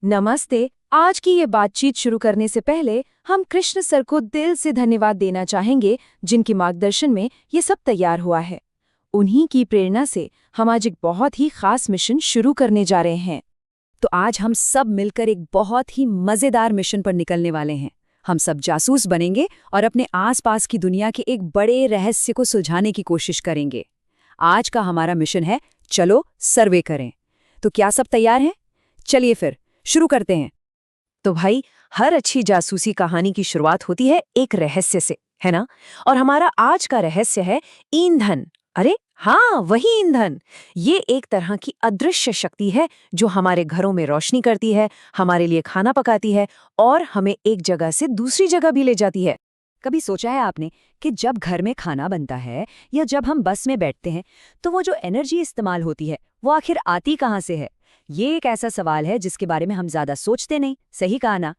नमस्ते। आज की ये बातचीत शुरू करने से पहले हम कृष्ण सर को दिल से धन्यवाद देना चाहेंगे, जिनके मार्गदर्शन में ये सब तैयार हुआ है। उन्हीं की प्रेरणा से हम आज एक बहुत ही खास मिशन शुरू करने जा रहे हैं। तो आज हम सब मिलकर एक बहुत ही मजेदार मिशन पर निकलने वाले हैं। हम सब जासूस बनेंगे और अपने आसपास की दुनिया के एक बड़े रहस्य को सुलझाने की कोशिश करेंगे। आज का हमारा मिशन है, चलो सर्वे करें। तो क्या सब तैयार हैं? चलिए फिर शुरू करते हैं। तो भाई, हर अच्छी जासूसी कहानी की शुरुआत होती है एक रहस्य से, है ना? और हमारा आज का रहस्य है ईंधन। अरे हाँ, वही ईंधन। ये एक तरह की अदृश्य शक्ति है जो हमारे घरों में रोशनी करती है, हमारे लिए खाना पकाती है और हमें एक जगह से दूसरी जगह भी ले जाती है। कभी सोचा है आपने कि जब घर में खाना बनता है या जब हम बस में बैठते हैं तो वो जो एनर्जी इस्तेमाल होती है वो आखिर आती कहाँ से है? ये एक ऐसा सवाल है जिसके बारे में हम ज्यादा सोचते नहीं। सही कहा ना?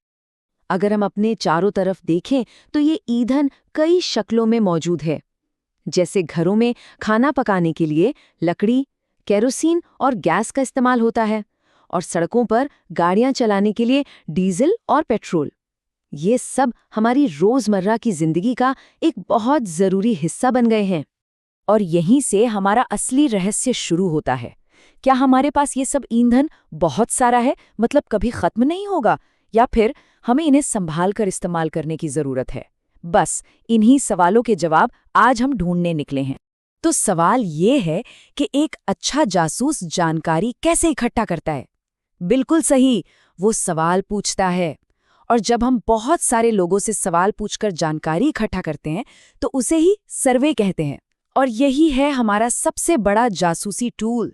अगर हम अपने चारों तरफ देखें तो ये ईंधन कई शक्लों में मौजूद है। जैसे घरों में खाना पकाने के लिए लकड़ी, केरोसिन और गैस का इस्तेमाल होता है, और सड़कों पर गाड़ियां चलाने के लिए डीजल और पेट्रोल। ये सब हमारी रोजमर्रा की जिंदगी का एक बहुत जरूरी हिस्सा बन गए हैं। और यहीं से हमारा असली रहस्य शुरू होता है। क्या हमारे पास ये सब ईंधन बहुत सारा है, मतलब कभी खत्म नहीं होगा, या फिर हमें इन्हें संभाल कर इस्तेमाल करने की जरूरत है? बस इन्हीं सवालों के जवाब आज हम ढूंढने निकले हैं। तो सवाल ये है कि एक अच्छा जासूस जानकारी कैसे इकट्ठा करता है? बिल्कुल सही, वो सवाल पूछता है। और जब हम बहुत सारे लोगों से सवाल पूछकर जानकारी इकट्ठा करते हैं तो उसे ही सर्वे कहते हैं। और यही है हमारा सबसे बड़ा जासूसी टूल।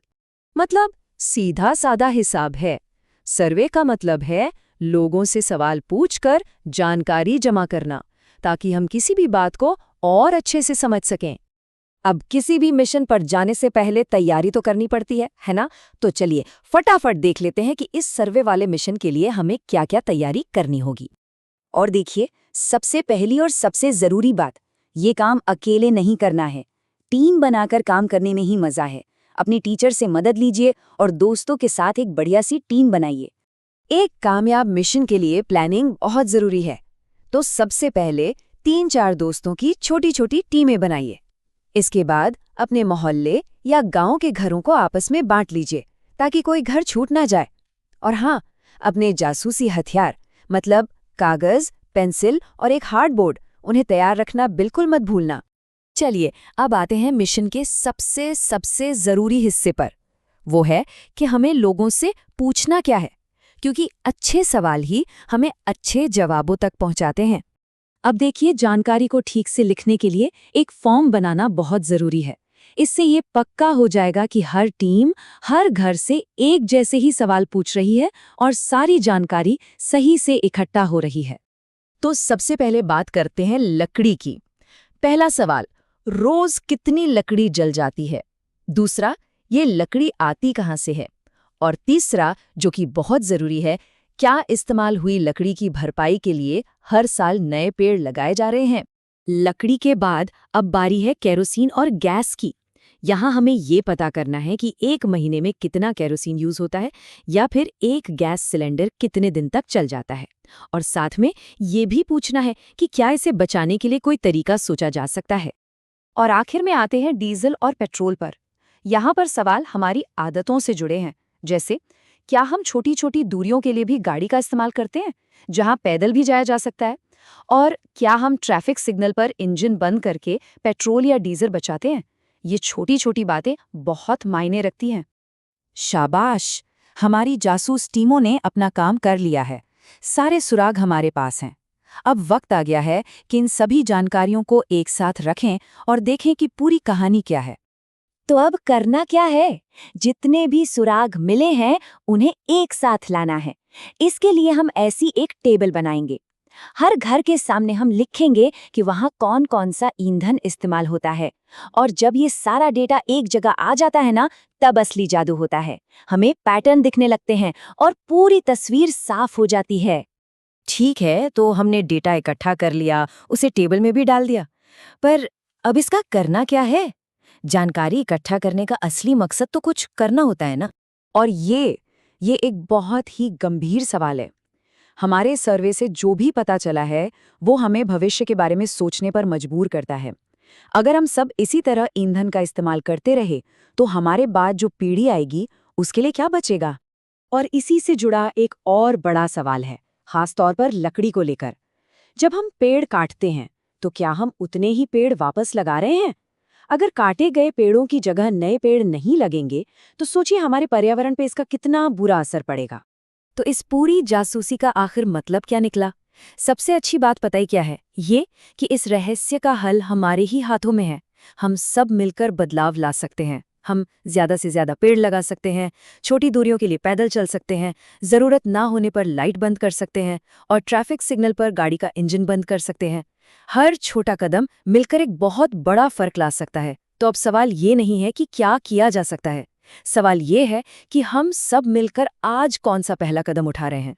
मतलब सीधा साधा हिसाब है। सर्वे का मतलब है लोगों से सवाल पूछकर जानकारी जमा करना, ताकि हम किसी भी बात को और अच्छे से समझ सकें। अब किसी भी मिशन पर जाने से पहले तैयारी तो करनी पड़ती है ना? तो चलिए फटाफट देख लेते हैं कि इस सर्वे वाले मिशन के लिए हमें क्या-क्या तैयारी करनी होगी। और देखिए, सबसे पहली और सबसे जरूरी बात, ये काम अकेले नहीं करना है। टीम बनाकर काम करने में ही मजा है। अपनी टीचर से मदद लीजिए और दोस्तों के साथ एक बढ़िया सी टीम बनाइए। एक कामयाब मिशन के लिए प्लानिंग बहुत जरूरी है। तो सबसे पहले 3-4 दोस्तों की छोटी छोटी टीमें बनाइए। इसके बाद अपने मोहल्ले या गांव के घरों को आपस में बांट लीजिए, ताकि कोई घर छूट ना जाए। और हाँ, अपने जासूसी हथियार, मतलब कागज, पेंसिल और एक हार्डबोर्ड, उन्हें तैयार रखना बिल्कुल मत भूलना। चलिए अब आते हैं मिशन के सबसे जरूरी हिस्से पर। वो है कि हमें लोगों से पूछना क्या है, क्योंकि अच्छे सवाल ही हमें अच्छे जवाबों तक पहुंचाते हैं। अब देखिए, जानकारी को ठीक से लिखने के लिए एक फॉर्म बनाना बहुत जरूरी है। इससे ये पक्का हो जाएगा कि हर टीम हर घर से एक जैसे ही सवाल पूछ रही है और सारी जानकारी सही से इकट्ठा हो रही है। तो सबसे पहले बात करते हैं लकड़ी की। पहला सवाल, रोज कितनी लकड़ी जल जाती है? दूसरा, ये लकड़ी आती कहाँ से है? और तीसरा, जो कि बहुत जरूरी है, क्या इस्तेमाल हुई लकड़ी की भरपाई के लिए हर साल नए पेड़ लगाए जा रहे हैं? लकड़ी के बाद अब बारी है केरोसिन और गैस की। यहाँ हमें ये पता करना है कि एक महीने में कितना केरोसिन यूज होता है, या फिर एक गैस सिलेंडर कितने दिन तक चल जाता है। और साथ में ये भी पूछना है कि क्या इसे बचाने के लिए कोई तरीका सोचा जा सकता है। और आखिर में आते हैं डीजल और पेट्रोल पर। यहाँ पर सवाल हमारी आदतों से जुड़े हैं। जैसे, क्या हम छोटी छोटी दूरियों के लिए भी गाड़ी का इस्तेमाल करते हैं, जहाँ पैदल भी जाया जा सकता है? और क्या हम ट्रैफिक सिग्नल पर इंजन बंद करके पेट्रोल या डीजल बचाते हैं? ये छोटी छोटी बातें बहुत मायने रखती हैं। शाबाश, हमारी जासूस टीमों ने अपना काम कर लिया है। सारे सुराग हमारे पास हैं। अब वक्त आ गया है कि इन सभी जानकारियों को एक साथ रखें और देखें कि पूरी कहानी क्या है। तो अब करना क्या है? जितने भी सुराग मिले हैं उन्हें एक साथ लाना है। इसके लिए हम ऐसी एक टेबल बनाएंगे। हर घर के सामने हम लिखेंगे कि वहाँ कौन कौन सा ईंधन इस्तेमाल होता है। और जब ये सारा डेटा एक जगह आ जाता है ना, तब असली जादू होता है। हमें पैटर्न दिखने लगते हैं और पूरी तस्वीर साफ हो जाती है। ठीक है, तो हमने डेटा इकट्ठा कर लिया, उसे टेबल में भी डाल दिया। पर अब इसका करना क्या है? जानकारी इकट्ठा करने का असली मकसद तो कुछ करना होता है ना। और ये ये एक बहुत ही गंभीर सवाल है। हमारे सर्वे से जो भी पता चला है वो हमें भविष्य के बारे में सोचने पर मजबूर करता है। अगर हम सब इसी तरह ईंधन का इस्तेमाल करते रहे तो हमारे बाद जो पीढ़ी आएगी उसके लिए क्या बचेगा? और इसी से जुड़ा एक और बड़ा सवाल है, खासतौर पर लकड़ी को लेकर। जब हम पेड़ काटते हैं तो क्या हम उतने ही पेड़ वापस लगा रहे हैं? अगर काटे गए पेड़ों की जगह नए पेड़ नहीं लगेंगे तो सोचिए हमारे पर्यावरण पे इसका कितना बुरा असर पड़ेगा। तो इस पूरी जासूसी का आखिर मतलब क्या निकला? सबसे अच्छी बात पता ही क्या है? ये कि इस रहस्य का हल हमारे ही हाथों में है। हम सब मिलकर बदलाव ला सकते हैं। हम ज्यादा से ज्यादा पेड़ लगा सकते हैं, छोटी दूरियों के लिए पैदल चल सकते हैं, जरूरत ना होने पर लाइट बंद कर सकते हैं और ट्रैफिक सिग्नल पर गाड़ी का इंजन बंद कर सकते हैं। हर छोटा कदम मिलकर एक बहुत बड़ा फर्क ला सकता है। तो अब सवाल ये नहीं है कि क्या किया जा सकता है, सवाल ये है कि हम सब मिलकर आज कौन सा पहला कदम उठा रहे हैं।